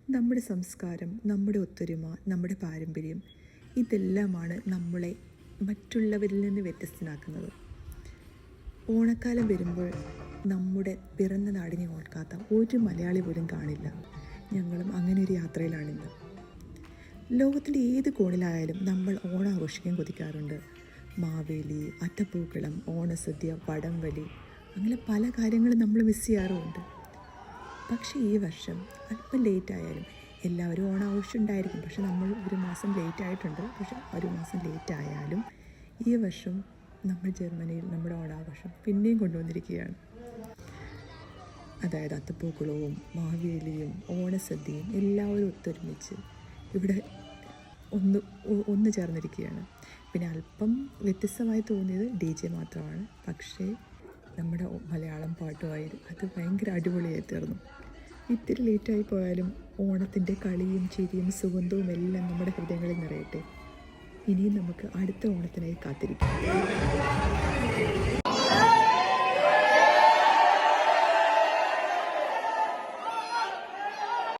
നമ്മുടെ സംസ്കാരം, നമ്മുടെ ഒത്തൊരുമ, നമ്മുടെ പാരമ്പര്യം ഇതെല്ലാമാണ് നമ്മളെ മറ്റുള്ളവരിൽ നിന്ന് വ്യത്യസ്തനാക്കുന്നത്. ഓണക്കാലം വരുമ്പോൾ നമ്മുടെ പിറന്ന നാടിനെ ഓർക്കാത്ത ഒരു മലയാളി പോലും കാണില്ല. ഞങ്ങളും അങ്ങനെ ഒരു യാത്രയിലാണിന്ന്. ലോകത്തിൻ്റെ ഏത് കോണിലായാലും നമ്മൾ ഓണം ആഘോഷിക്കാൻ കൊതിക്കാറുണ്ട്. മാവേലി, അത്തപ്പൂക്കളം, ഓണസദ്യ, വടംവലി, അങ്ങനെ പല കാര്യങ്ങളും നമ്മൾ മിസ് ചെയ്യാറുമുണ്ട്. പക്ഷേ ഈ വർഷം അല്പം ലേറ്റായാലും എല്ലാവരും ഓണാഘോഷം ഉണ്ടായിരിക്കും. പക്ഷെ നമ്മൾ ഒരു മാസം ലേറ്റായിട്ടുണ്ട്. പക്ഷെ ഒരു മാസം ലേറ്റായാലും ഈ വർഷം നമ്മൾ ജർമ്മനിയിൽ നമ്മുടെ ഓണാഘോഷം പിന്നെയും കൊണ്ടുവന്നിരിക്കുകയാണ്. അതായത് അത്തപ്പൂക്കളവും മാവേലിയും ഓണസദ്യയും എല്ലാവരും ഒത്തൊരുമിച്ച് ഇവിടെ ഒന്ന് ചേർന്നിരിക്കുകയാണ്. പിന്നെ അല്പം വ്യത്യസ്തമായി തോന്നിയത് DJ മാത്രമാണ്. പക്ഷേ നമ്മുടെ മലയാളം പാട്ടുമായി അത് ഭയങ്കര അടിപൊളിയായി തീർന്നു. ഇത്തിരി ലേറ്റായി പോയാലും ഓണത്തിൻ്റെ കളിയും ചിരിയും സുഗന്ധവും എല്ലാം നമ്മുടെ ഹൃദയങ്ങളിൽ നിറയട്ടെ. ഇനിയും നമുക്ക് അടുത്ത ഓണത്തിനായി കാത്തിരിക്കാം.